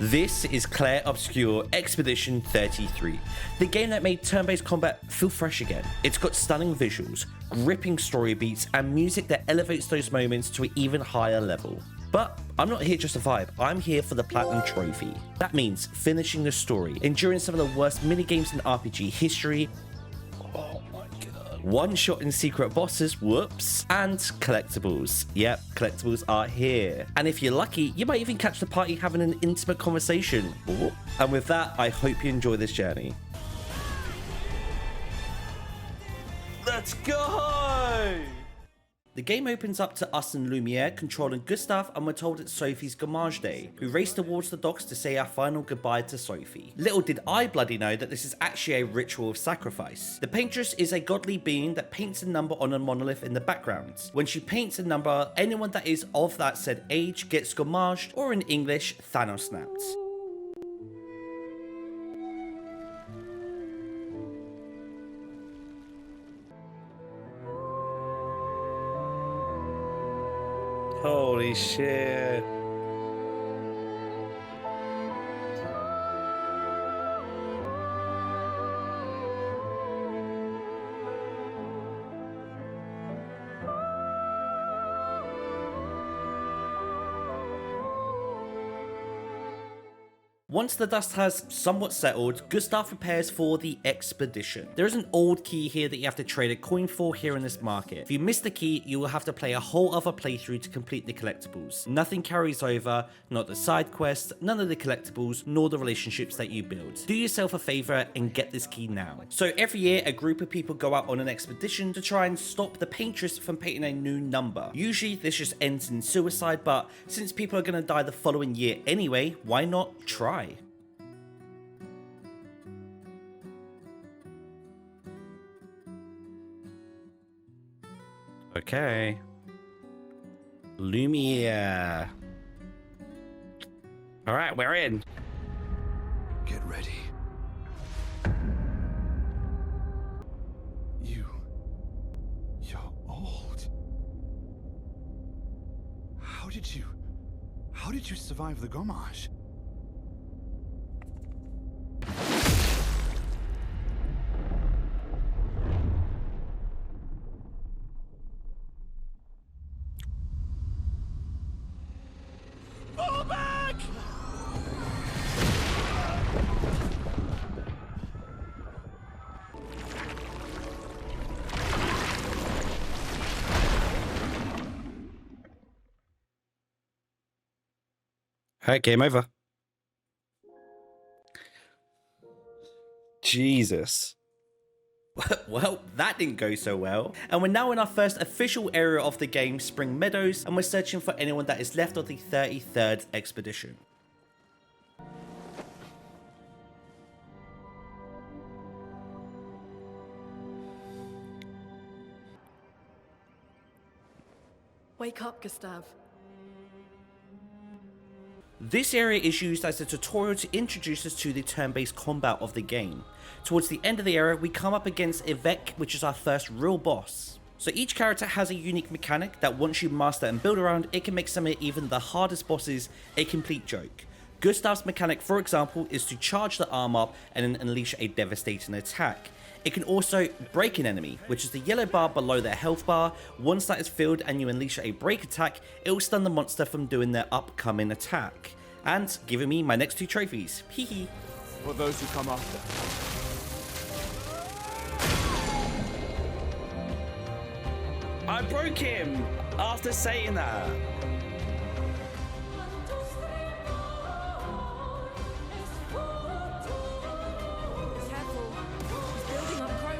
This is Clair Obscur Expedition 33, the game that made turn-based combat feel fresh again. It's got stunning visuals, gripping story beats, and music that elevates those moments to an even higher level. But I'm not here just to vibe, I'm here for the Platinum Trophy. That means finishing the story, enduring some of the worst minigames in RPG history, one-shot and secret bosses, whoops, and collectibles. Yep, collectibles are here. And if you're lucky, you might even catch the party having an intimate conversation. Ooh. And with that, I hope you enjoy this journey. Let's go! The game opens up to us and Lumiere controlling Gustav, and we're told it's Sophie's Gamage Day. We race towards the docks to say our final goodbye to Sophie. Little did I bloody know that this is actually a ritual of sacrifice. The Paintress is a godly being that paints a number on a monolith in the background. When she paints a number, anyone that is of that said age gets gamaged, or in English, Thanos snapped. Holy shit. Once the dust has somewhat settled, Gustav prepares for the expedition. There is an old key here that you have to trade a coin for here in this market. If you miss the key, you will have to play a whole other playthrough to complete the collectibles. Nothing carries over, not the side quests, none of the collectibles, nor the relationships that you build. Do yourself a favor and get this key now. So every year, a group of people go out on an expedition to try and stop the Paintress from painting a new number. Usually this just ends in suicide, but since people are going to die the following year anyway, why not try? Okay. Lumiere. All right, we're in. Get ready. You're old. How did you survive the Gommage? Alright, game over. Jesus. Well, that didn't go so well. And we're now in our first official area of the game, Spring Meadows, and we're searching for anyone that is left of the 33rd expedition. Wake up, Gustav. This area is used as a tutorial to introduce us to the turn-based combat of the game. Towards the end of the area, we come up against Yvek, which is our first real boss. So each character has a unique mechanic that once you master and build around, it can make some of even the hardest bosses a complete joke. Gustav's mechanic, for example, is to charge the arm up and then unleash a devastating attack. It can also break an enemy, which is the yellow bar below their health bar. Once that is filled and you unleash a break attack, it will stun the monster from doing their upcoming attack. And giving me my next two trophies. Hehe. For those who come after. I broke him after saying that.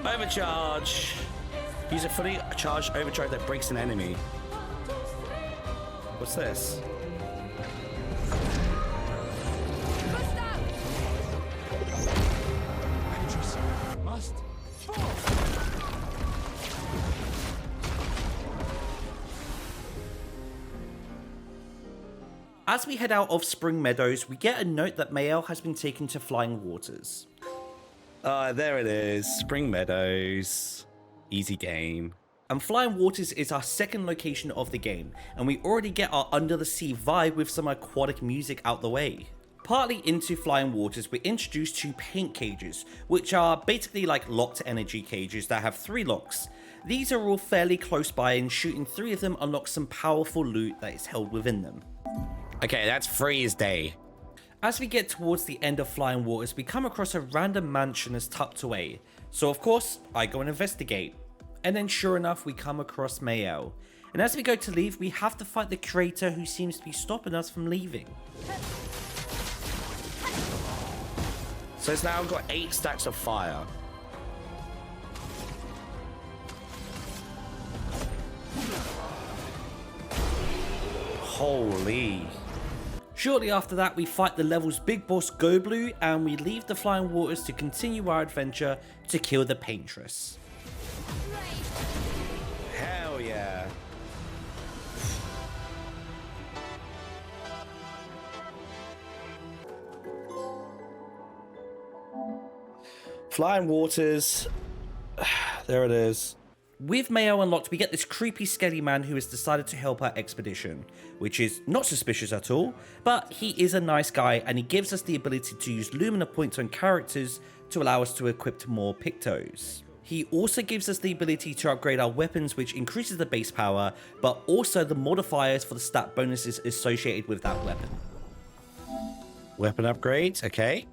Overcharge. Use a fully charged overcharge that breaks an enemy. What's this? Paintress must fall. As we head out of Spring Meadows, we get a note that Maelle has been taken to Flying Waters. There it is, Spring Meadows. Easy game. And Flying Waters is our second location of the game, and we already get our under the sea vibe with some aquatic music out the way. Partly into Flying Waters, we're introduced to paint cages, which are basically like locked energy cages that have 3 locks. These are all fairly close by, and shooting 3 of them unlocks some powerful loot that is held within them. Okay, that's freeze day. As we get towards the end of Flying Waters, we come across a random mansion that's tucked away. So of course, I go and investigate. And then sure enough, we come across Maelle. And as we go to leave, we have to fight the creator who seems to be stopping us from leaving. So it's now got 8 stacks of fire. Holy. Shortly after that, we fight the level's big boss Goblu, and we leave the Flying Waters to continue our adventure to kill the Paintress. Hell yeah. Flying Waters. There it is. With Maelle unlocked, we get this creepy skelly man who has decided to help our expedition, which is not suspicious at all, but he is a nice guy and he gives us the ability to use Lumina points on characters to allow us to equip more Pictos. He also gives us the ability to upgrade our weapons, which increases the base power, but also the modifiers for the stat bonuses associated with that weapon. Weapon upgrades, okay.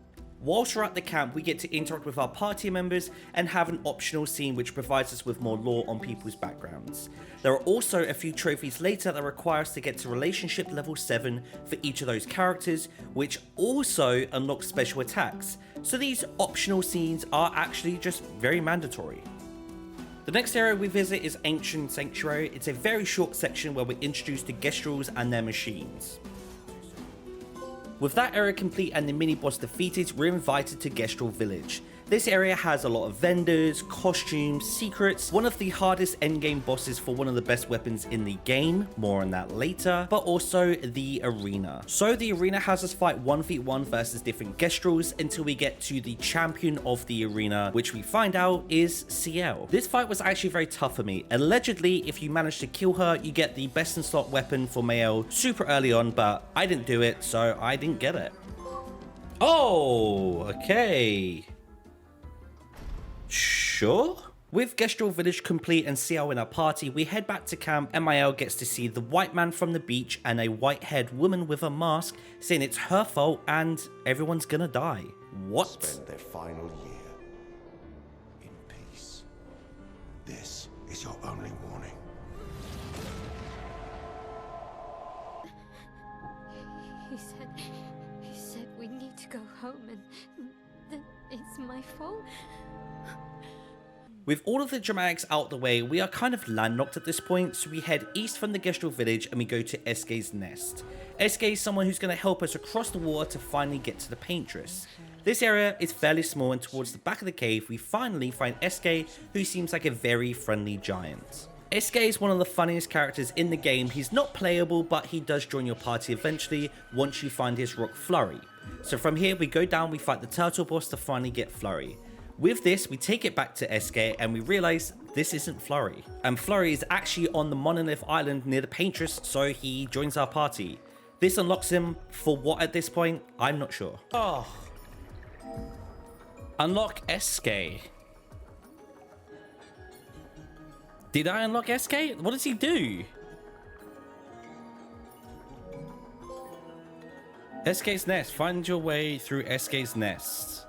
Whilst we're at the camp, we get to interact with our party members and have an optional scene which provides us with more lore on people's backgrounds. There are also a few trophies later that require us to get to relationship level 7 for each of those characters, which also unlocks special attacks. So these optional scenes are actually just very mandatory. The next area we visit is Ancient Sanctuary. It's a very short section where we're introduced to Gestrals and their machines. With that area complete and the mini-boss defeated, we're invited to Gestral Village. This area has a lot of vendors, costumes, secrets, one of the hardest endgame bosses for one of the best weapons in the game, more on that later, but also the arena. So the arena has us fight 1v1 versus different Gestrals until we get to the champion of the arena, which we find out is Sciel. This fight was actually very tough for me. Allegedly, if you manage to kill her, you get the best in slot weapon for Maelle super early on, but I didn't do it, so I didn't get it. Oh, okay. Sure? With Gestral Village complete and Sciel in our party, we head back to camp and Maelle gets to see the white man from the beach and a white-haired woman with a mask saying it's her fault and everyone's gonna die. What? Spend their final year in peace. This is your only warning. He said we need to go home and that it's my fault. With all of the dramatics out the way, we are kind of landlocked at this point, so we head east from the Gestral Village and we go to Esquie's nest. Esquie is someone who's going to help us across the water to finally get to the Paintress. This area is fairly small, and towards the back of the cave we finally find Esquie, who seems like a very friendly giant. Esquie is one of the funniest characters in the game. He's not playable, but he does join your party eventually once you find his rock Flurry. So from here we go down, we fight the turtle boss to finally get Flurry. With this, we take it back to Esquie and we realize this isn't Flurry. And Flurry is actually on the Monolith island near the Paintress, so he joins our party. This unlocks him for what at this point? I'm not sure. Oh. Unlock Esquie. Did I unlock Esquie? What does he do? Esquie's nest. Find your way through Esquie's nest.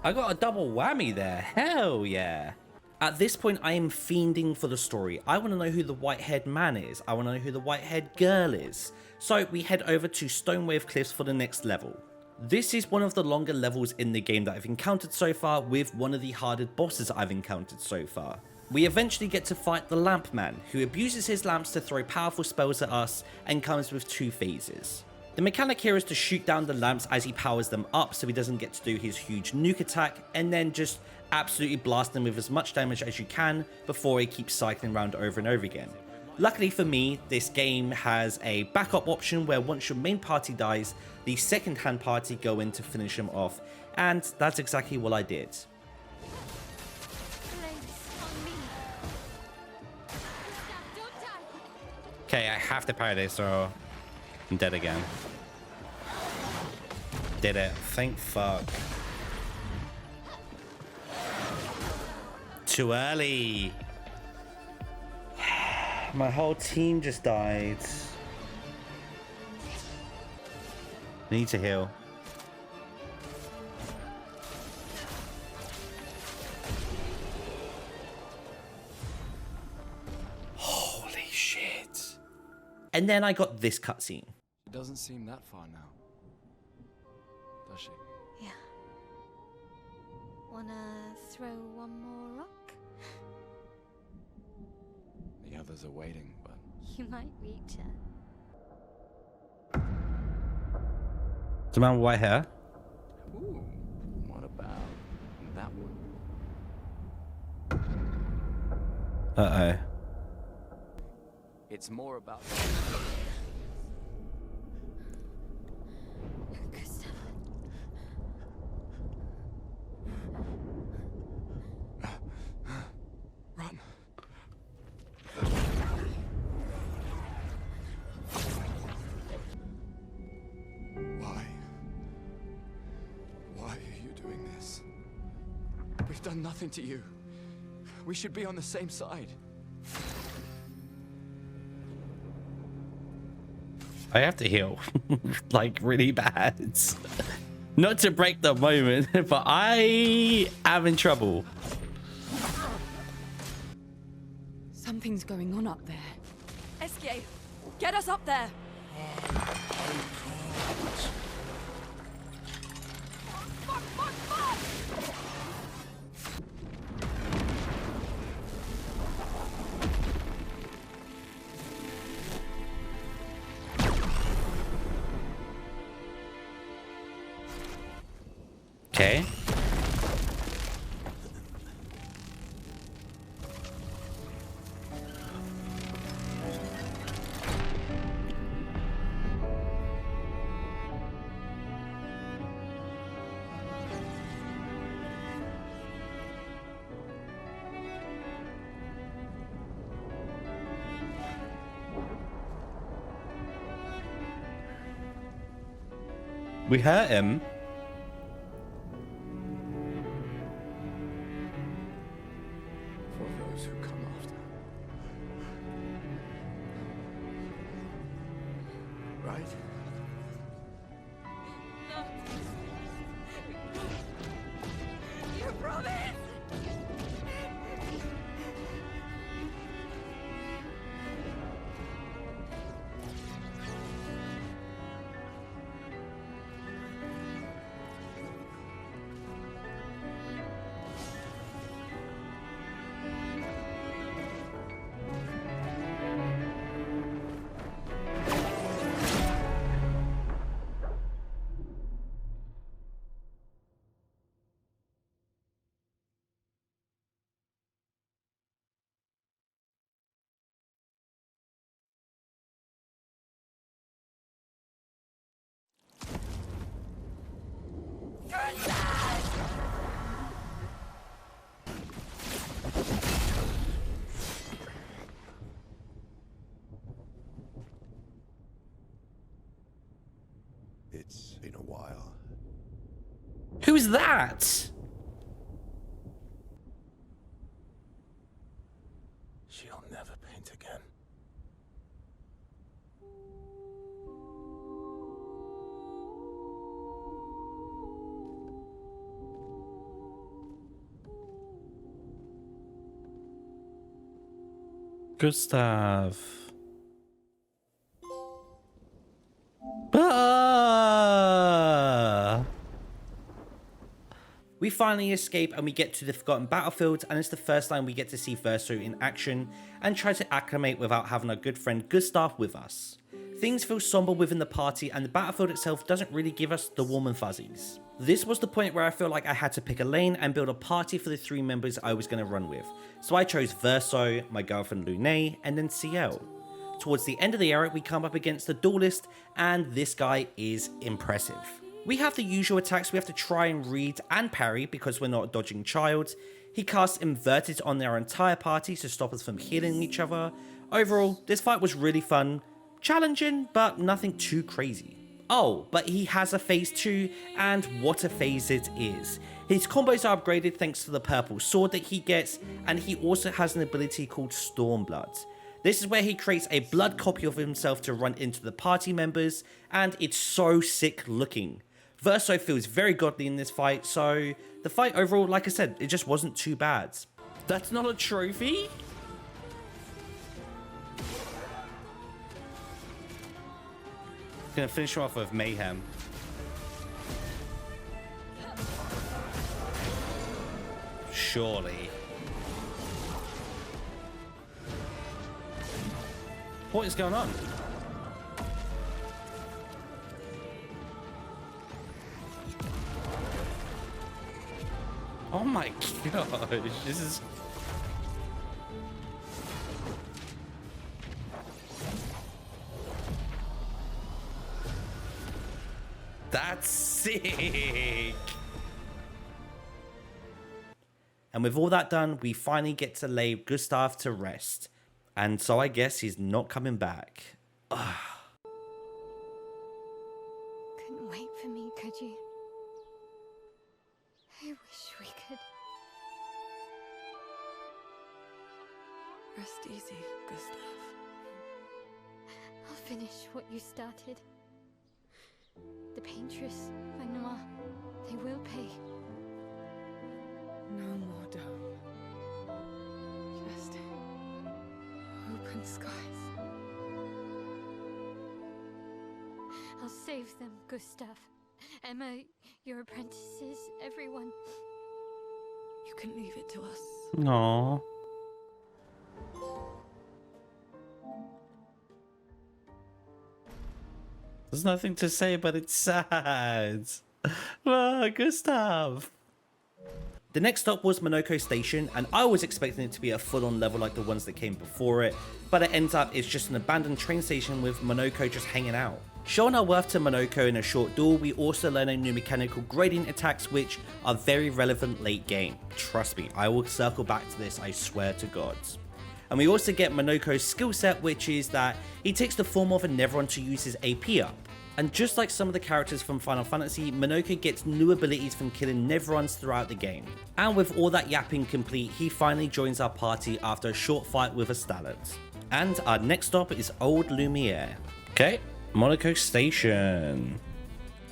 I got a double whammy there. Hell yeah. At this point, I am fiending for the story. I want to know who the white-haired man is. I want to know who the white-haired girl is. So we head over to Stonewave Cliffs for the next level. This is one of the longer levels in the game that I've encountered so far, with one of the hardest bosses I've encountered so far. We eventually get to fight the Lamp Man, who abuses his lamps to throw powerful spells at us and comes with 2 phases. The mechanic here is to shoot down the lamps as he powers them up so he doesn't get to do his huge nuke attack, and then just absolutely blast them with as much damage as you can before he keeps cycling around over and over again. Luckily for me, this game has a backup option where once your main party dies, the second hand party go in to finish him off, and that's exactly what I did. Okay, I have to parry this or I'm dead again. Did it. Thank fuck. Too early. My whole team just died. Need to heal. Holy shit. And then I got this cutscene. It doesn't seem that far now, does she? Yeah. Wanna throw one more rock? The others are waiting, but... You might reach her. The man with white hair. Ooh, what about that one? Uh-oh. It's more about... Gustav. Run. Why are you doing this? We've done nothing to you. We should be on the same side. I have to heal. Like, really bad. Not to break the moment, but I am in trouble. Something's going on up there. Esquie, get us up there! Okay. We hurt him. For those who come after. Right? You promised! It's been a while. Who's that? She'll never paint again. Gustav. Ah! We finally escape and we get to the Forgotten Battlefield, and it's the first time we get to see Verso in action and try to acclimate without having our good friend Gustav with us. Things feel somber within the party and the battlefield itself doesn't really give us the warm and fuzzies. This was the point where I feel like I had to pick a lane and build a party for the three members I was going to run with. So I chose Verso, my girlfriend Lune, and then Sciel. Towards the end of the area we come up against the duelist, and this guy is impressive. We have the usual attacks we have to try and read and parry because we're not a dodging child. He casts inverted on our entire party to stop us from healing each other. Overall, this fight was really fun, Challenging, but nothing too crazy. Oh, but he has a phase 2, and what a phase it is. His combos are upgraded thanks to the purple sword that he gets, and he also has an ability called Stormblood. This is where he creates a blood copy of himself to run into the party members, and it's so sick looking. Verso feels very godly in this fight, so the fight overall, like I said, it just wasn't too bad. That's not a trophy? Gonna finish him off with Mayhem. Surely. What is going on? Oh my gosh, this is... That's sick! And with all that done, we finally get to lay Gustav to rest. And so I guess he's not coming back. Ugh. Couldn't wait for me, could you? I wish we could. Rest easy, Gustav. I'll finish what you started. The Paintress by Noir, they will pay. No more dome. Just open skies. I'll save them, Gustav. Emma, your apprentices, everyone. You can leave it to us. Aww. There's nothing to say, but it's sad. Oh, Gustav. The next stop was Monoco Station, and I was expecting it to be a full-on level like the ones that came before it, but it ends up it's just an abandoned train station with Monoco just hanging out. Showing our worth to Monoco in a short duel, we also learn a new mechanical gradient attacks which are very relevant late game. Trust me, I will circle back to this, I swear to God. And we also get Monoco's skill set, which is that he takes the form of a Neveron to use his AP up. And just like some of the characters from Final Fantasy, Monoco gets new abilities from killing Neverons throughout the game. And with all that yapping complete, he finally joins our party after a short fight with a Stallet. And our next stop is Old Lumiere. Okay, Monoco Station.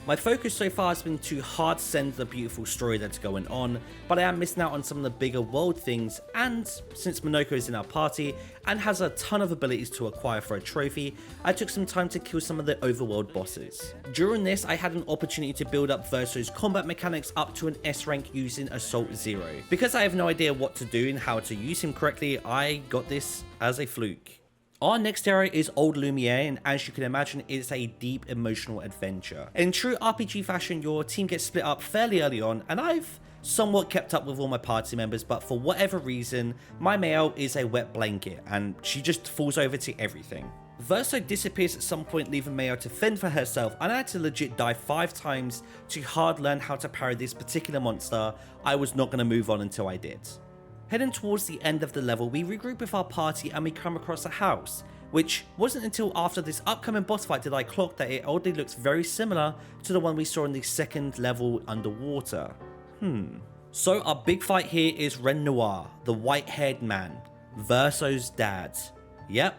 My focus so far has been to hard send the beautiful story that's going on, but I am missing out on some of the bigger world things, and since Monoco is in our party and has a ton of abilities to acquire for a trophy, I took some time to kill some of the overworld bosses. During this, I had an opportunity to build up Verso's combat mechanics up to an S rank using Assault 0. Because I have no idea what to do and how to use him correctly, I got this as a fluke. Our next area is Old Lumiere, and as you can imagine, it's a deep emotional adventure. In true RPG fashion, your team gets split up fairly early on, and I've somewhat kept up with all my party members, but for whatever reason, my Maelle is a wet blanket, and she just falls over to everything. Verso disappears at some point, leaving Maelle to fend for herself, and I had to legit die 5 times to hard learn how to parry this particular monster. I was not going to move on until I did. Heading towards the end of the level, we regroup with our party and we come across a house, which wasn't until after this upcoming boss fight did I clock that it oddly looks very similar to the one we saw in the second level underwater. So our big fight here is Noir, the white-haired man, Verso's dad. Yep,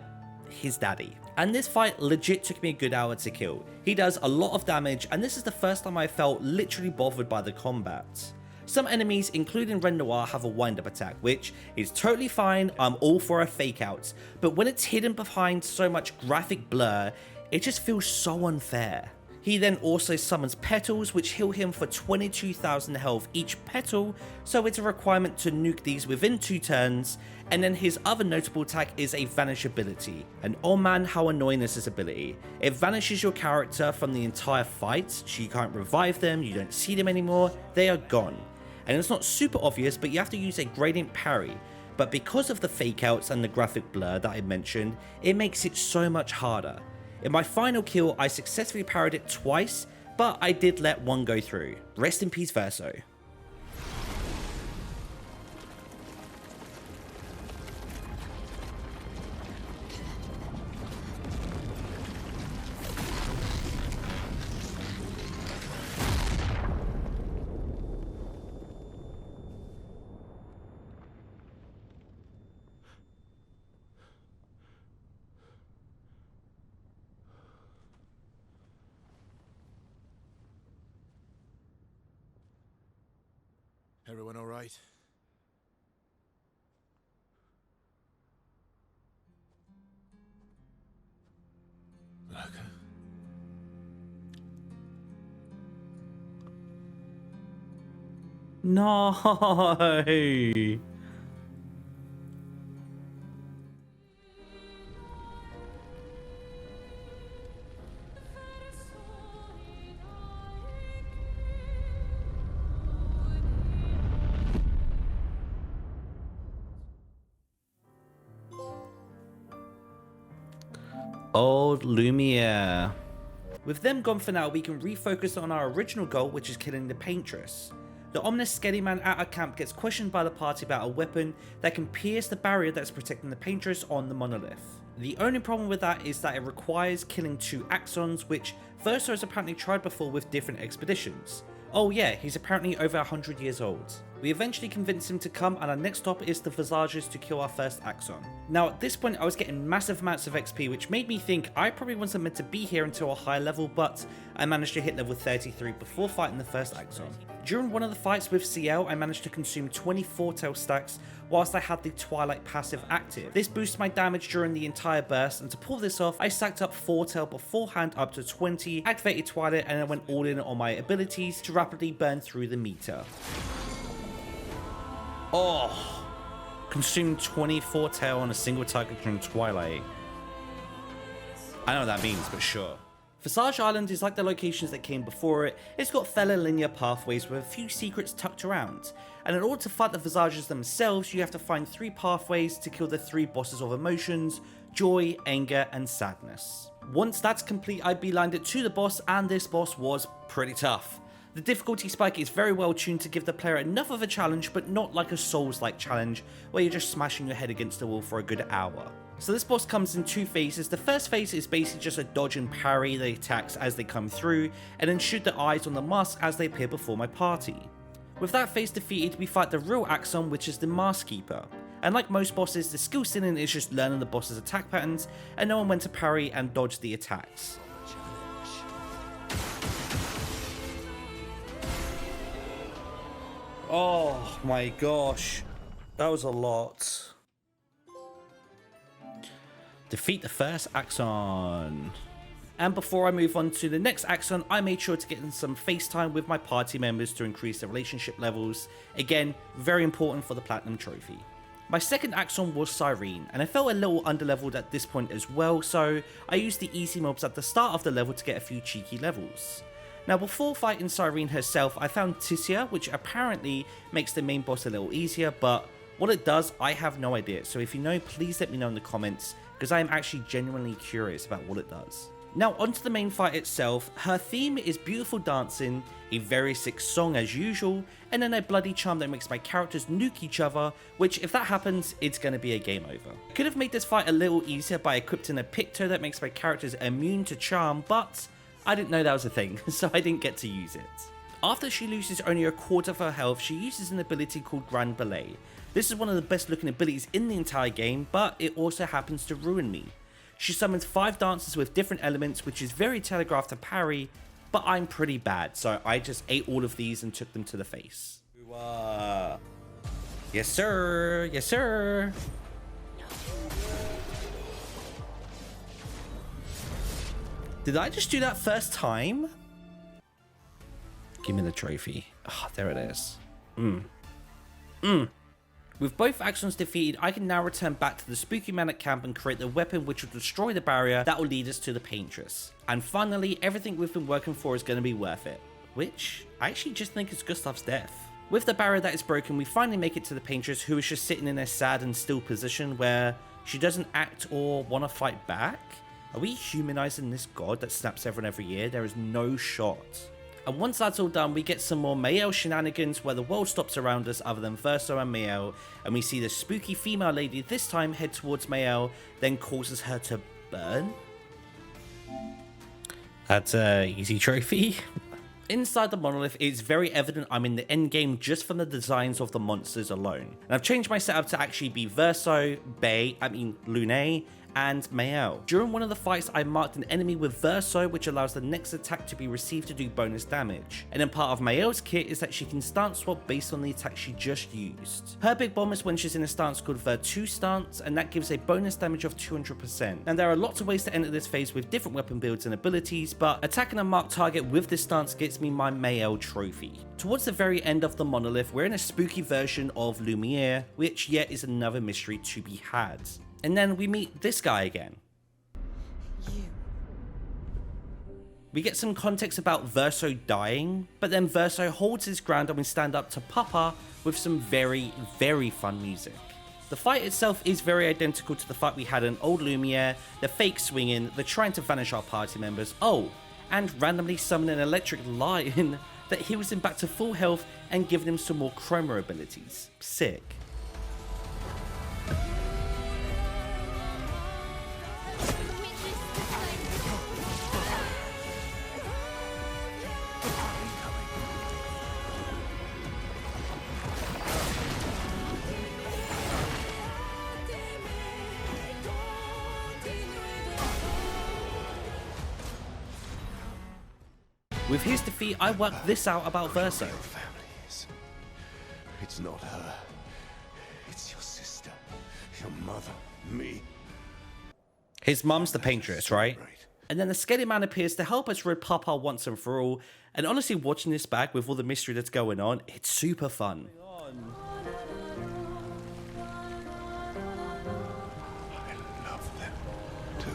his daddy. And this fight legit took me a good hour to kill. He does a lot of damage, and this is the first time I felt literally bothered by the combat. Some enemies, including Noir, have a wind-up attack, which is totally fine, I'm all for a fake out, but when it's hidden behind so much graphic blur, it just feels so unfair. He then also summons petals, which heal him for 22,000 health each petal, so it's a requirement to nuke these within 2 turns, and then his other notable attack is a vanish ability, and oh man how annoying is this ability. It vanishes your character from the entire fight, so you can't revive them, you don't see them anymore, they are gone. And it's not super obvious, but you have to use a gradient parry. But because of the fake outs and the graphic blur that I mentioned, it makes it so much harder. In my final kill, I successfully parried it twice, but I did let one go through. Rest in peace, Verso. Everyone all right? Monoco? No. Old Lumiere. With them gone for now, we can refocus on our original goal, which is killing the Paintress. The ominous skelly man at our camp gets questioned by the party about a weapon that can pierce the barrier that's protecting the Paintress on the Monolith. The only problem with that is that it requires killing 2 Axons, which Verso has apparently tried before with different expeditions. Oh yeah, he's apparently over 100 years old. We eventually convince him to come, and our next stop is the Visages to kill our first Axon. Now at this point I was getting massive amounts of XP, which made me think I probably wasn't meant to be here until a higher level, but I managed to hit level 33 before fighting the first Axon. During one of the fights with Sciel, I managed to consume 24 tail stacks whilst I had the Twilight passive active. This boosts my damage during the entire burst, and to pull this off, I stacked up 4 tail beforehand up to 20, activated Twilight, and I went all in on my abilities to rapidly burn through the meter. Oh, consumed 24 tail on a single target during Twilight. I know what that means, but sure. Visage Island is like the locations that came before it. It's got fellow linear pathways with a few secrets tucked around. And in order to fight the Visages themselves, you have to find 3 pathways to kill the 3 bosses of emotions: joy, anger, and sadness. Once that's complete, I beelined it to the boss, and this boss was pretty tough. The difficulty spike is very well tuned to give the player enough of a challenge, but not like a Souls-like challenge where you're just smashing your head against the wall for a good hour. So this boss comes in 2 phases. The first phase is basically just a dodge and parry the attacks as they come through, and then shoot the eyes on the mask as they appear before my party. With that phase defeated, we fight the real Axon, which is the Mask Keeper. And like most bosses, the skill ceiling is just learning the boss's attack patterns and knowing when to parry and dodge the attacks. Oh my gosh, that was a lot. Defeat the first Axon. And before I move on to the next Axon, I made sure to get in some FaceTime with my party members to increase their relationship levels. Again, very important for the Platinum Trophy. My second Axon was Sirene, and I felt a little underleveled at this point as well, so I used the easy mobs at the start of the level to get a few cheeky levels. Now before fighting Sirene herself, I found Tissia, which apparently makes the main boss a little easier, but what it does, I have no idea. So if you know, please let me know in the comments, because I am actually genuinely curious about what it does. Now onto the main fight itself. Her theme is beautiful dancing, a very sick song as usual, and then a bloody charm that makes my characters nuke each other, which if that happens, it's going to be a game over. I could have made this fight a little easier by equipping a Picto that makes my characters immune to charm, but I didn't know that was a thing, so I didn't get to use it. After she loses only a quarter of her health, she uses an ability called Grand Ballet. This is one of the best looking abilities in the entire game, but it also happens to ruin me. She summons 5 dancers with different elements, which is very telegraphed to parry, but I'm pretty bad, so I just ate all of these and took them to the face. Yes sir, yes sir. Did I just do that first time? Give me the trophy. Ah, there it is. With both Axons defeated, I can now return back to the spooky man at camp and create the weapon which will destroy the barrier that will lead us to the Paintress. And finally, everything we've been working for is going to be worth it. Which, I actually just think is Gustav's death. With the barrier that is broken, we finally make it to the Paintress, who is just sitting in a sad and still position where she doesn't act or want to fight back. Are we humanizing this god that snaps everyone every year? There is no shot. And once that's all done, we get some more Maelle shenanigans where the world stops around us other than Verso and Maelle, and we see the spooky female lady this time head towards Maelle, then causes her to burn. That's a easy trophy. Inside the Monolith, it's very evident I'm in the endgame just from the designs of the monsters alone. And I've changed my setup to actually be Verso, Lune, and Maelle. During one of the fights, I marked an enemy with Verso, which allows the next attack to be received to do bonus damage. And then part of Maelle's kit is that she can stance swap based on the attack she just used. Her big bomb is when she's in a stance called Ver2 stance, and that gives a bonus damage of 200%. And there are lots of ways to enter this phase with different weapon builds and abilities, but attacking a marked target with this stance gets me my Maelle trophy. Towards the very end of the Monolith, we're in a spooky version of Lumiere, which yet is another mystery to be had. And then we meet this guy again. We get some context about Verso dying, but then Verso holds his ground and we stand up to Papa with some very, very fun music. The fight itself is very identical to the fight we had in old Lumiere, the fake swinging, the trying to vanish our party members, and randomly summon an electric lion that heals him back to full health and giving him some more Chroma abilities. Sick. With his defeat, I worked this out about Verso. It's not her. It's your sister, your mother, me. His mum's the Paintress, right? And then the Skelly Man appears to help us rid Papa once and for all. And honestly, watching this back with all the mystery that's going on, it's super fun. I love them too.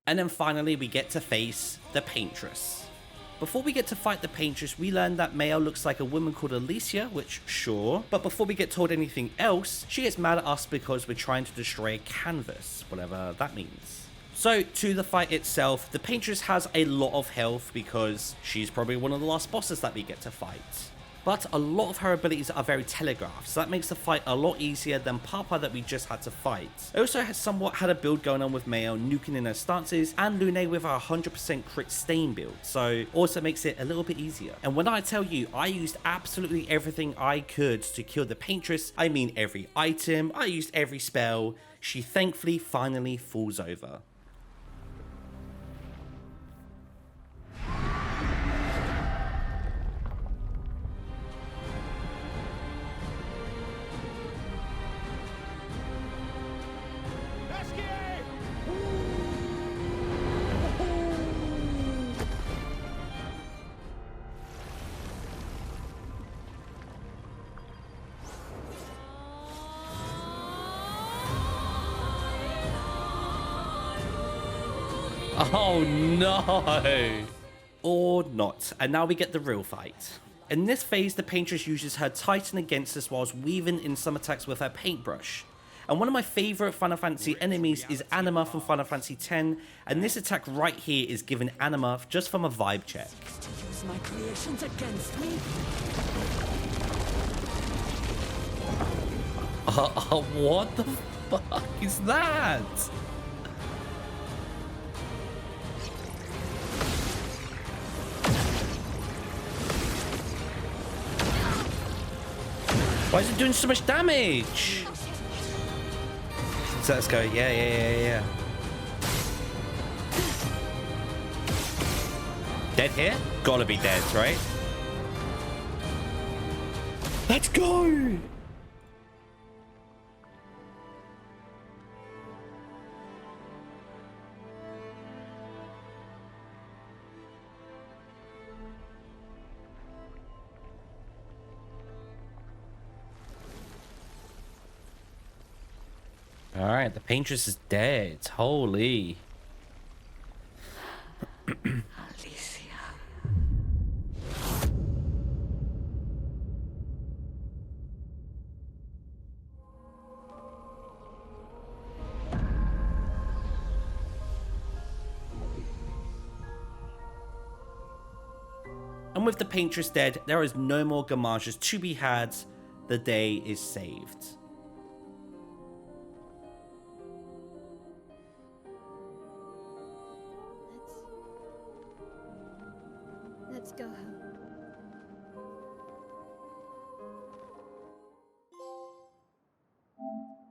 And then finally we get to face the Paintress. Before we get to fight the Paintress, we learn that Maelle looks like a woman called Alicia, which sure, but before we get told anything else, she gets mad at us because we're trying to destroy a canvas, whatever that means. So to the fight itself, the Paintress has a lot of health because she's probably one of the last bosses that we get to fight. But a lot of her abilities are very telegraphed, so that makes the fight a lot easier than Papa that we just had to fight. I also somewhat had a build going on with Maelle nuking in her stances and Lune with our 100% crit stain build, so also makes it a little bit easier. And when I tell you I used absolutely everything I could to kill the Paintress, I mean every item, I used every spell, she thankfully finally falls over. Oh no! Or not, and now we get the real fight. In this phase, the Paintress uses her Titan against us whilst weaving in some attacks with her paintbrush. And one of my favourite Final Fantasy enemies is Anima from Final Fantasy X, and this attack right here is given Anima just from a vibe check. To use my creations against me? What the fuck is that? Why is it doing so much damage? So let's go. Yeah. Dead here? Gotta be dead, right? Let's go! Alright, the Paintress is dead. Holy. Alicia. And with the Paintress dead, there is no more gamages to be had. The day is saved.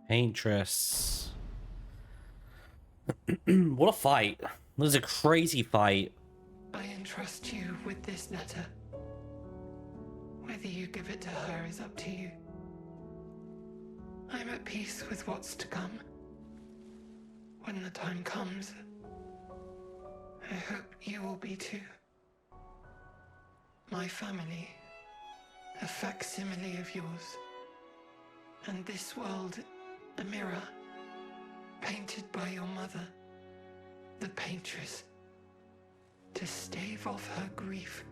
Paintress. What a fight. That was a crazy fight. I entrust you with this letter. Whether you give it to her is up to you. I'm at peace with what's to come. When the time comes, I hope you will be too. My family, a facsimile of yours, and this world, a mirror, painted by your mother, the Paintress, to stave off her grief.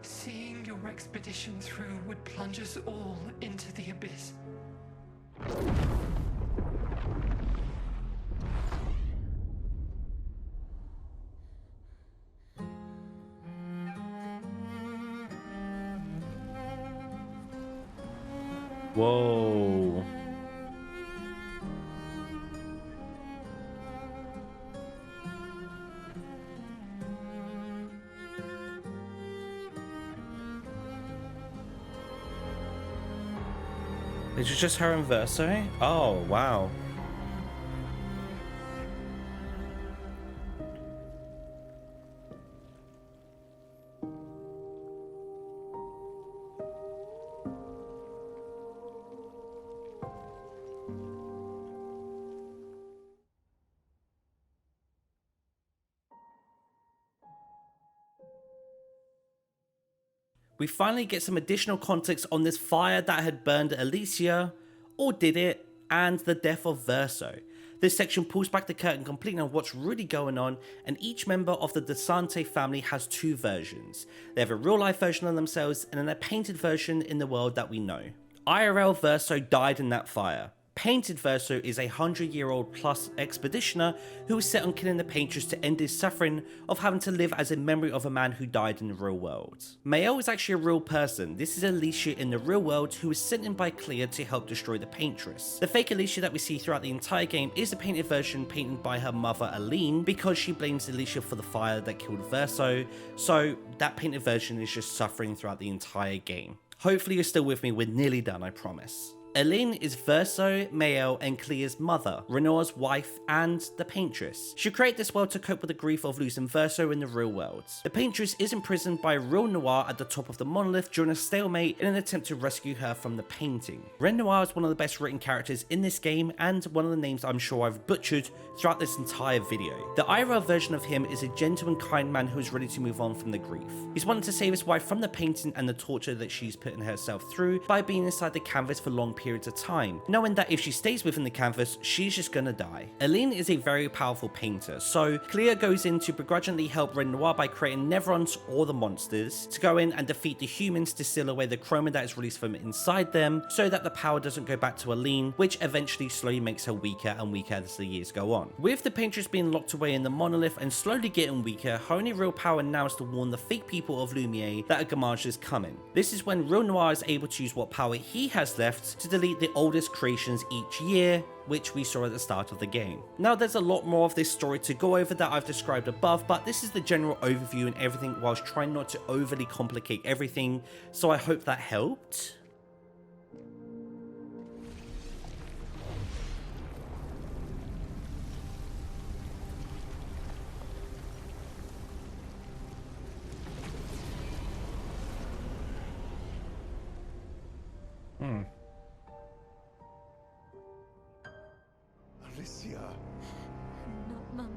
Seeing your expedition through would plunge us all into the abyss. Whoa. Is it just her and Verso? Oh, wow. We finally get some additional context on this fire that had burned Alicia, or did it, and the death of Verso. This section pulls back the curtain completely on what's really going on, and each member of the DeSante family has two versions. They have a real life version of themselves and then a painted version in the world that we know. IRL Verso died in that fire. Painted Verso is a 100-year-old plus expeditioner who is set on killing the Paintress to end his suffering of having to live as a memory of a man who died in the real world. Maelle is actually a real person. This is Alicia in the real world who was sent in by Clea to help destroy the Paintress. The fake Alicia that we see throughout the entire game is the painted version painted by her mother Aline because she blames Alicia for the fire that killed Verso, so that painted version is just suffering throughout the entire game. Hopefully you're still with me, we're nearly done, I promise. Aline is Verso, Maelle, and Clea's mother, Renoir's wife, and the Paintress. She created this world to cope with the grief of losing Verso in the real world. The Paintress is imprisoned by real Noir at the top of the Monolith during a stalemate in an attempt to rescue her from the painting. Renoir is one of the best written characters in this game, and one of the names I'm sure I've butchered throughout this entire video. The IRL version of him is a gentle and kind man who is ready to move on from the grief. He's wanted to save his wife from the painting and the torture that she's putting herself through by being inside the canvas for long periods of time, knowing that if she stays within the canvas, she's just gonna die. Aline is a very powerful painter, so Clea goes in to begrudgingly help Renoir by creating Neverons, or the monsters, to go in and defeat the humans to seal away the chroma that is released from inside them, so that the power doesn't go back to Aline, which eventually slowly makes her weaker and weaker as the years go on. With the Paintress being locked away in the Monolith and slowly getting weaker, her only real power now is to warn the fake people of Lumiere that a Gamage is coming. This is when real Noir is able to use what power he has left to delete the oldest creations each year, which we saw at the start of the game. Now there's a lot more of this story to go over that I've described above, but this is the general overview and everything whilst trying not to overly complicate everything, so I hope that helped. Alicia, No, Mum.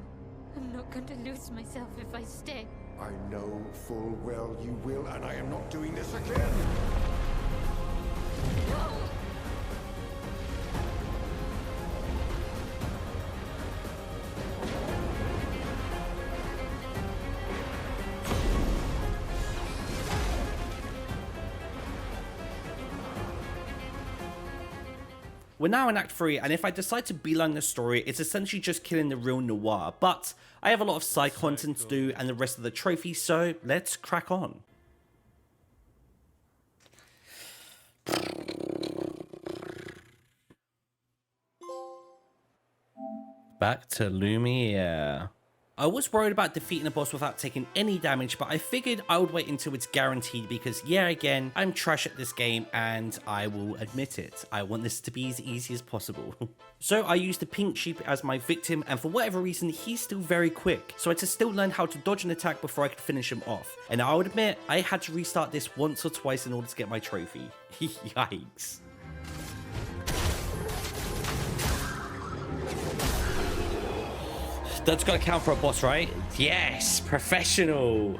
I'm not going to lose myself if I stay. I know full well you will, and I am not doing this again! We're now in Act 3, and if I decide to beeline the story, it's essentially just killing the real Noir, but I have a lot of side content to do and the rest of the trophies, so let's crack on. Back to Lumiere. I was worried about defeating a boss without taking any damage, but I figured I would wait until it's guaranteed because, yeah, again, I'm trash at this game and I will admit it. I want this to be as easy as possible. So I used the pink sheep as my victim, and for whatever reason, he's still very quick. So I had to still learn how to dodge an attack before I could finish him off. And I would admit, I had to restart this once or twice in order to get my trophy. Yikes. That's gotta count for a boss, right? Yes, professional.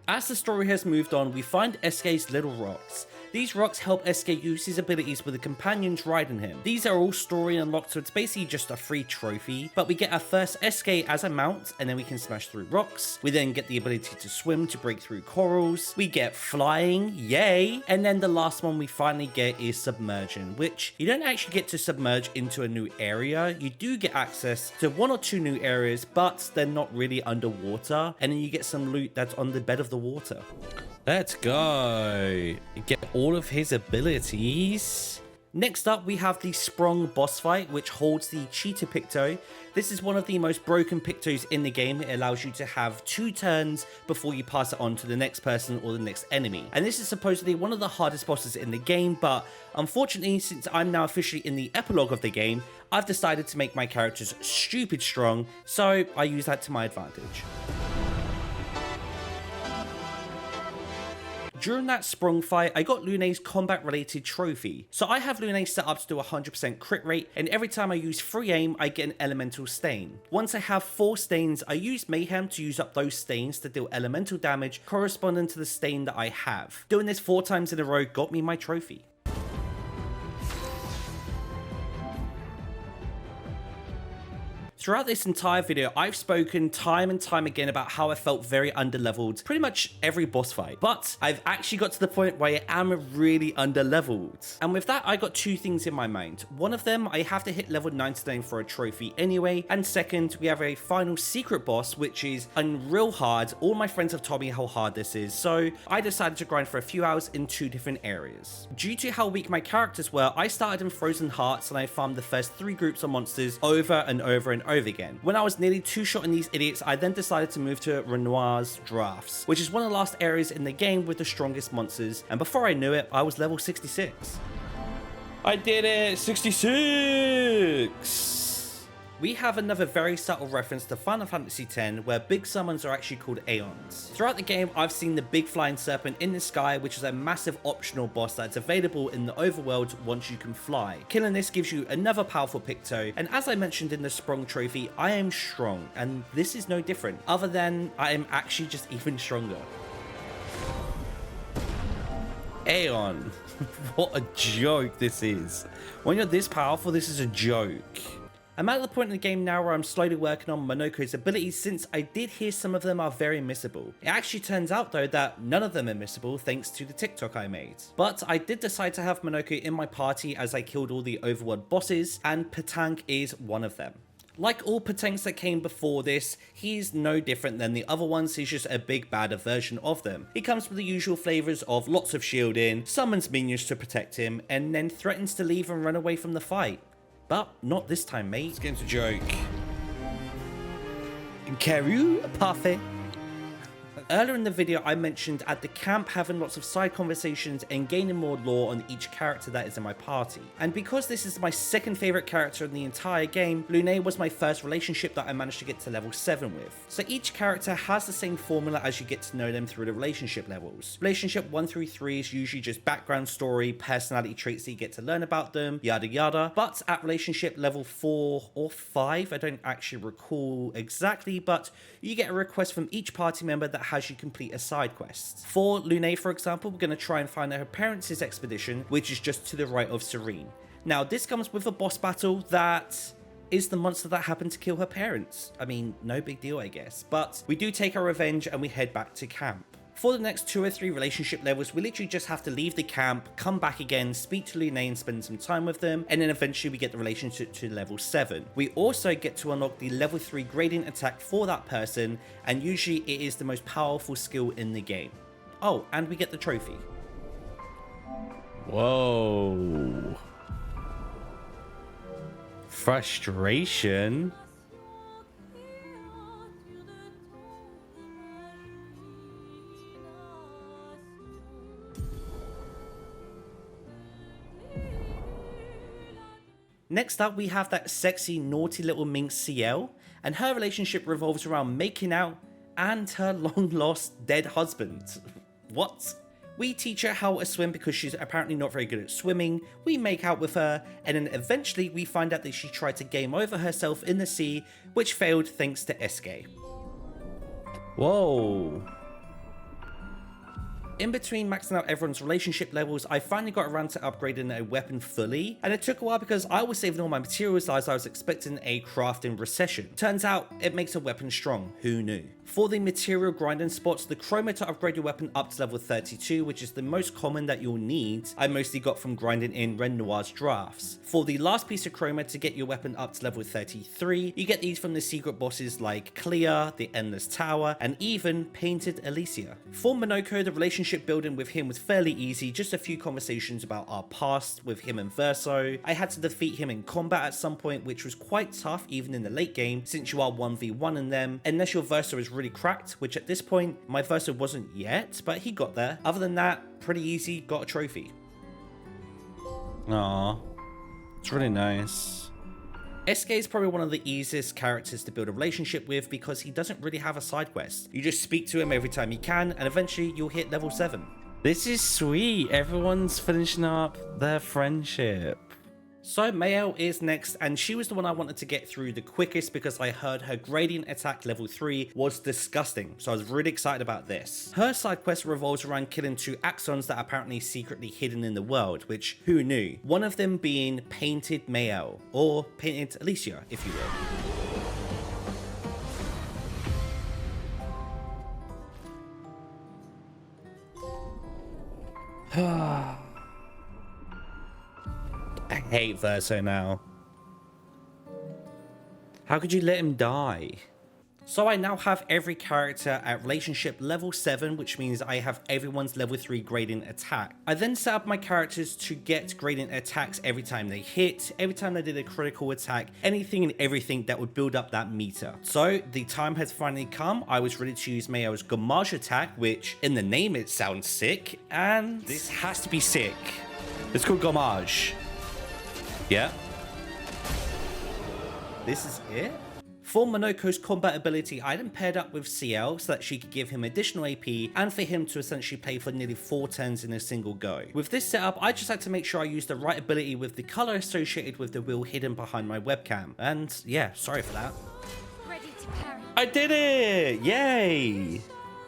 As the story has moved on, we find Esquie's little rocks. These rocks help Esquie use his abilities with the companions riding him. These are all story unlocked, so it's basically just a free trophy, but we get our first Esquie as a mount, and then we can smash through rocks. We then get the ability to swim to break through corals. We get flying, yay! And then the last one we finally get is submersion, which you don't actually get to submerge into a new area. You do get access to 1 or 2 new areas, but they're not really underwater, and then you get some loot that's on the bed of the water. Let's go. Get all of his abilities. Next up, we have the Sprong boss fight, which holds the Cheetah Picto. This is one of the most broken Pictos in the game. It allows you to have 2 turns before you pass it on to the next person or the next enemy. And this is supposedly one of the hardest bosses in the game, but unfortunately, since I'm now officially in the epilogue of the game, I've decided to make my characters stupid strong, so I use that to my advantage. During that Sprong fight, I got Lune's combat related trophy. So I have Lune set up to do 100% crit rate, and every time I use free aim, I get an elemental stain. Once I have 4 stains, I use Mayhem to use up those stains to deal elemental damage corresponding to the stain that I have. Doing this 4 times in a row got me my trophy. Throughout this entire video, I've spoken time and time again about how I felt very underleveled pretty much every boss fight, but I've actually got to the point where I am really underleveled. And with that, I got 2 things in my mind. One of them, I have to hit level 99 for a trophy anyway, and second, we have a final secret boss, which is unreal hard. All my friends have told me how hard this is, so I decided to grind for a few hours in 2 different areas. Due to how weak my characters were, I started in Frozen Hearts and I farmed the first 3 groups of monsters over and over and over again. When I was nearly 2-shot in these idiots, I then decided to move to Renoir's Drafts, which is one of the last areas in the game with the strongest monsters, and before I knew it, I was level 66. I did it! 66! We have another very subtle reference to Final Fantasy X, where big summons are actually called Aeons. Throughout the game, I've seen the big flying serpent in the sky, which is a massive optional boss that's available in the overworld once you can fly. Killing this gives you another powerful Picto, and as I mentioned in the Sprong trophy, I am strong, and this is no different, other than I am actually just even stronger. Aeon. What a joke this is. When you're this powerful, this is a joke. I'm at the point in the game now where I'm slowly working on Monoco's abilities, since I did hear some of them are very missable. It actually turns out though that none of them are missable thanks to the TikTok I made. But I did decide to have Monoco in my party as I killed all the overworld bosses, and Patank is one of them. Like all Patanks that came before this, he's no different than the other ones, he's just a big badder version of them. He comes with the usual flavours of lots of shielding, summons minions to protect him, and then threatens to leave and run away from the fight. But not this time, mate. This game's a joke. Carreau Parfait. Earlier in the video, I mentioned at the camp having lots of side conversations and gaining more lore on each character that is in my party. And because this is my second favourite character in the entire game, Lune was my first relationship that I managed to get to level 7 with. So each character has the same formula as you get to know them through the relationship levels. Relationship 1 through 3 is usually just background story, personality traits that you get to learn about them, yada yada. But at relationship level 4 or 5, I don't actually recall exactly, but you get a request from each party member that has you complete a side quest. For Lune, for example, we're going to try and find her parents' expedition, which is just to the right of Serene. Now, this comes with a boss battle that is the monster that happened to kill her parents. I mean, no big deal, I guess. But we do take our revenge and we head back to camp. For the next 2 or 3 relationship levels, we literally just have to leave the camp, come back again, speak to Lune and spend some time with them, and then eventually we get the relationship to level 7. We also get to unlock the level 3 gradient attack for that person, and usually it is the most powerful skill in the game. Oh, and we get the trophy. Whoa. Frustration. Next up, we have that sexy, naughty little minx Sciel, and her relationship revolves around making out and her long-lost dead husband. What? We teach her how to swim because she's apparently not very good at swimming, we make out with her, and then eventually we find out that she tried to game over herself in the sea, which failed thanks to Esquie. Whoa. In between maxing out everyone's relationship levels, I finally got around to upgrading a weapon fully, and it took a while because I was saving all my materials as I was expecting a crafting recession. Turns out, it makes a weapon strong, who knew? For the material grinding spots, the Chroma to upgrade your weapon up to level 32, which is the most common that you'll need, I mostly got from grinding in Noir's drafts. For the last piece of Chroma to get your weapon up to level 33, you get these from the secret bosses like Clea, the Endless Tower, and even Painted Alicia. For Monoco, the relationship building with him was fairly easy, just a few conversations about our past with him and Verso. I had to defeat him in combat at some point, which was quite tough even in the late game, since you are 1v1 in them, unless your Verso is really cracked, which at this point, my Verso wasn't yet, but he got there. Other than that, pretty easy, got a trophy. Aww, it's really nice. Esquie is probably one of the easiest characters to build a relationship with because he doesn't really have a side quest. You just speak to him every time you can, and eventually you'll hit level 7. This is sweet, everyone's finishing up their friendship. So Maelle is next, and she was the one I wanted to get through the quickest because I heard her gradient attack level 3 was disgusting, so I was really excited about this. Her side quest revolves around killing 2 Axons that are apparently secretly hidden in the world, which who knew? One of them being Painted Maelle, or Painted Alicia, if you will. I hate Verso now. How could you let him die? So I now have every character at relationship level 7, which means I have everyone's level 3 gradient attack. I then set up my characters to get gradient attacks every time they hit, every time they did a critical attack, anything and everything that would build up that meter. So the time has finally come. I was ready to use Maelle's Gommage attack, which in the name it sounds sick, and this has to be sick. It's called Gommage. Yeah. This is it? For Monoco's combat ability, I then paired up with Sciel so that she could give him additional AP and for him to essentially play for nearly 4 turns in a single go. With this setup, I just had to make sure I used the right ability with the color associated with the wheel hidden behind my webcam. And yeah, sorry for that. Ready to parry. I did it! Yay!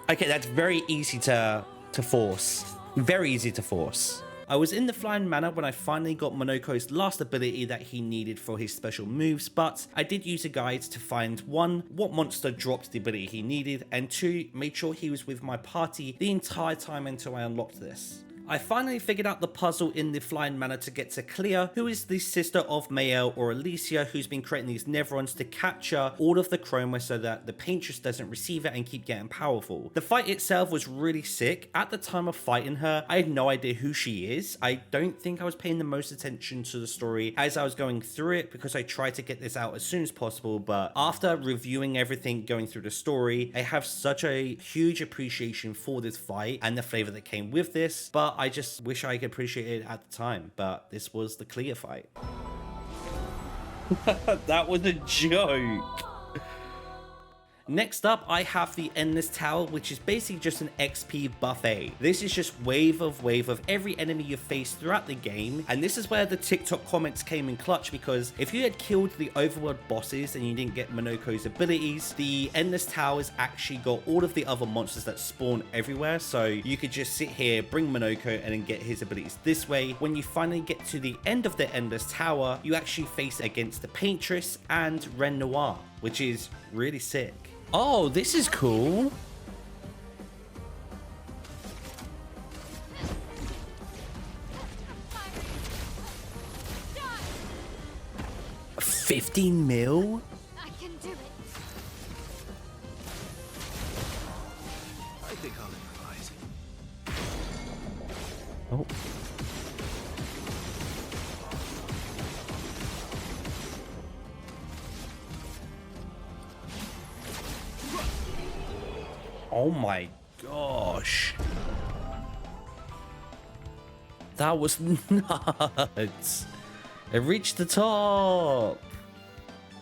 Okay, that's very easy to force. Very easy to force. I was in the flying manor when I finally got Monoco's last ability that he needed for his special moves, but I did use a guide to find 1, what monster dropped the ability he needed, and 2, made sure he was with my party the entire time until I unlocked this. I finally figured out the puzzle in the flying manor to get to Clea, who is the sister of Maelle or Alicia, who's been creating these Neverons to capture all of the Chroma so that the Paintress doesn't receive it and keep getting powerful. The fight itself was really sick. At the time of fighting her, I had no idea who she is. I don't think I was paying the most attention to the story as I was going through it because I tried to get this out as soon as possible, but after reviewing everything going through the story, I have such a huge appreciation for this fight and the flavor that came with this, but I just wish I could appreciate it at the time, but this was the Clea fight. That was a joke. Next up, I have the Endless Tower, which is basically just an XP buffet. This is just wave of every enemy you face throughout the game, and this is where the TikTok comments came in clutch, because if you had killed the overworld bosses and you didn't get Monoco's abilities, the Endless Towers actually got all of the other monsters that spawn everywhere, so you could just sit here, bring Monoco, and then get his abilities this way. When you finally get to the end of the Endless Tower, you actually face against the Paintress and Noir, which is really sick. Oh, this is cool. $15 mil? I can do it. I think I'll improvise. Oh. Oh my gosh. That was nuts. I reached the top!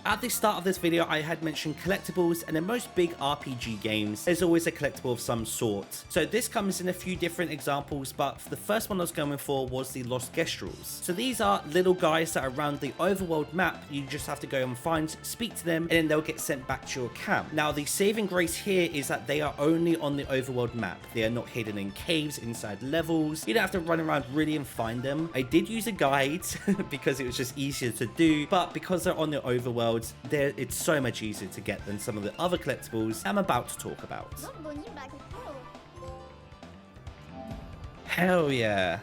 At the start of this video, I had mentioned collectibles, and in most big RPG games, there's always a collectible of some sort. So this comes in a few different examples, but the first one I was going for was the Lost Gestrals. So these are little guys that are around the overworld map. You just have to go and find, speak to them, and then they'll get sent back to your camp. Now, the saving grace here is that they are only on the overworld map. They are not hidden in caves inside levels. You don't have to run around really and find them. I did use a guide because it was just easier to do, but because they're on the overworld, it's so much easier to get than some of the other collectibles I'm about to talk about. Hell yeah.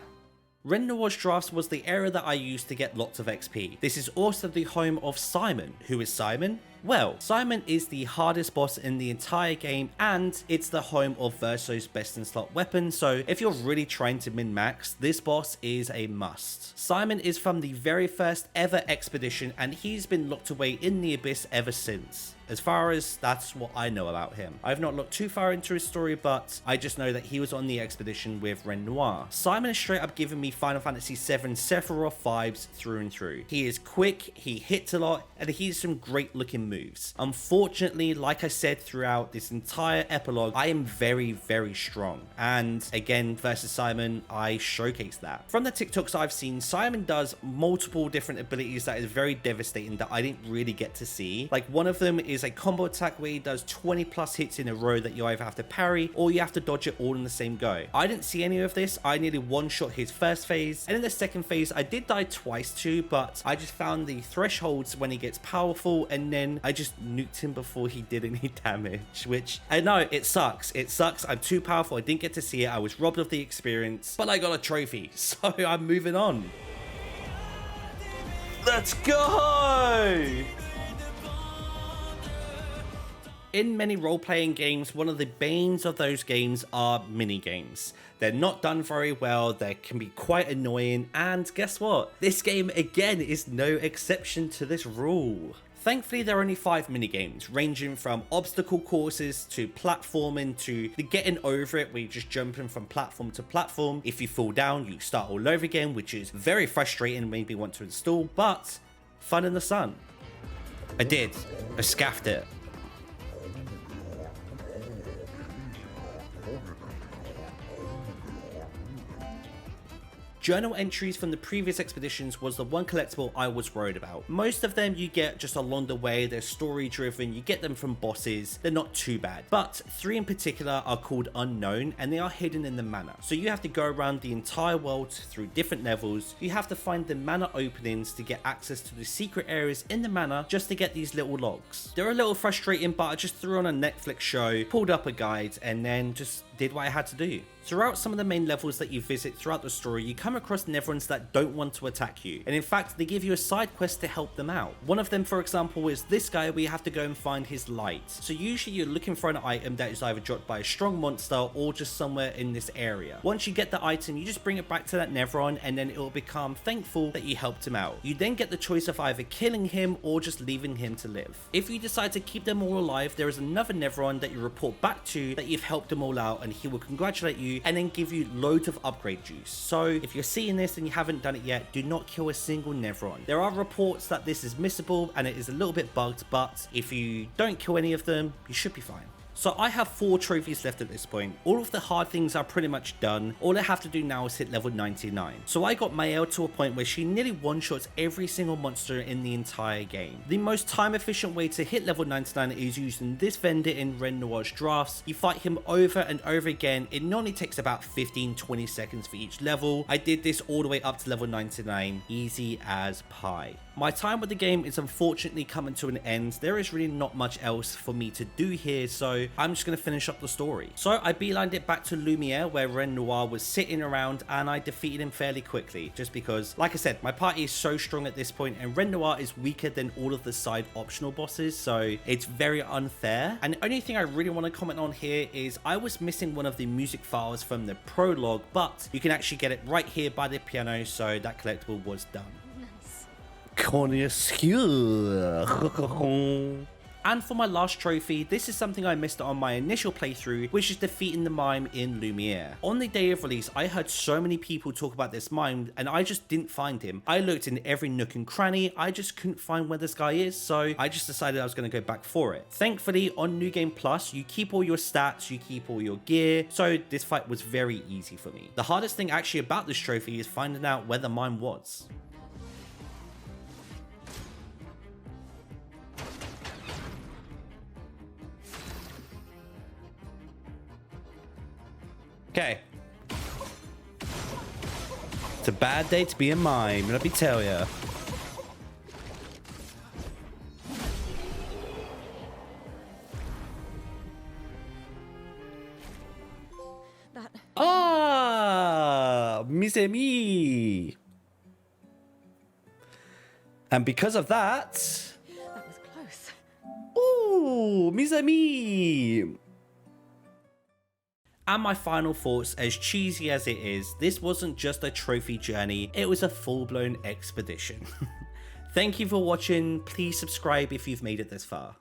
Noir's Drafts was the area that I used to get lots of XP. This is also the home of Simon. Who is Simon? Well, Simon is the hardest boss in the entire game, and it's the home of Verso's best in slot weapon, so if you're really trying to min-max, this boss is a must. Simon is from the very first ever expedition, and he's been locked away in the abyss ever since. As far as that's what I know about him. I've not looked too far into his story, but I just know that he was on the expedition with Noir. Simon is straight up giving me Final Fantasy VII Sephiroth vibes through and through. He is quick, he hits a lot, and he has some great looking moves. Unfortunately, like I said throughout this entire epilogue, I am very, very strong. And again, versus Simon, I showcase that. From the TikToks I've seen, Simon does multiple different abilities that is very devastating that I didn't really get to see. Like one of them is a combo attack where he does 20 plus hits in a row that you either have to parry or you have to dodge it all in the same go. I didn't see any of this. I nearly one-shot his first phase, and in the second phase I did die twice too, but I just found the thresholds when he gets powerful, and then I just nuked him before he did any damage, which I know it sucks. It sucks. I'm too powerful. I didn't get to see it. I was robbed of the experience, but I got a trophy, so I'm moving on. Let's go! In many role-playing games, one of the banes of those games are mini-games. They're not done very well, they can be quite annoying, and guess what? This game, again, is no exception to this rule. Thankfully, there are only 5 minigames, ranging from obstacle courses to platforming to the getting over it, where you're just jumping from platform to platform. If you fall down, you start all over again, which is very frustrating and maybe want to install, but fun in the sun. I did. I scaffed it. Journal entries from the previous expeditions was the one collectible I was worried about. Most of them you get just along the way, they're story driven, you get them from bosses, they're not too bad. But 3 in particular are called Unknown, and they are hidden in the manor. So you have to go around the entire world through different levels, you have to find the manor openings to get access to the secret areas in the manor just to get these little logs. They're a little frustrating, but I just threw on a Netflix show, pulled up a guide, and then just did what I had to do. Throughout some of the main levels that you visit throughout the story, you come across Neverons that don't want to attack you, and in fact they give you a side quest to help them out. One of them, for example, is this guy where you have to go and find his light. So usually you're looking for an item that is either dropped by a strong monster or just somewhere in this area. Once you get the item, you just bring it back to that Neveron, and then it will become thankful that you helped him out. You then get the choice of either killing him or just leaving him to live. If you decide to keep them all alive, there is another Neveron that you report back to that you've helped them all out, and he will congratulate you and then give you loads of upgrade juice. So if you're seeing this and you haven't done it yet, do not kill a single Neveron. There are reports that this is missable and it is a little bit bugged, but if you don't kill any of them, you should be fine. So I have 4 trophies left at this point. All of the hard things are pretty much done. All I have to do now is hit level 99. So I got Maelle to a point where she nearly one-shots every single monster in the entire game. The most time efficient way to hit level 99 is using this vendor in Noir's Drafts. You fight him over and over again. It normally takes about 15-20 seconds for each level. I did this all the way up to level 99, easy as pie. My time with the game is unfortunately coming to an end. There is really not much else for me to do here, so I'm just going to finish up the story. So I beelined it back to Lumiere, where Noir was sitting around, and I defeated him fairly quickly, just because, like I said, my party is so strong at this point, and Noir is weaker than all of the side optional bosses, so it's very unfair. And the only thing I really want to comment on here is I was missing one of the music files from the prologue, but you can actually get it right here by the piano, so that collectible was done. Connoisseur. And for my last trophy, this is something I missed on my initial playthrough, which is defeating the mime in Lumiere. On the day of release, I heard so many people talk about this mime and I just didn't find him. I looked in every nook and cranny, I just couldn't find where this guy is, so I just decided I was going to go back for it. Thankfully, on New Game Plus, you keep all your stats, you keep all your gear, so this fight was very easy for me. The hardest thing actually about this trophy is finding out where the mime was. Okay. It's a bad day to be a mime, let me tell ya. Mes amis. And because of that... That was close. Ooh, mes amis. And my final thoughts, as cheesy as it is, this wasn't just a trophy journey, it was a full-blown expedition. Thank you for watching, please subscribe if you've made it this far.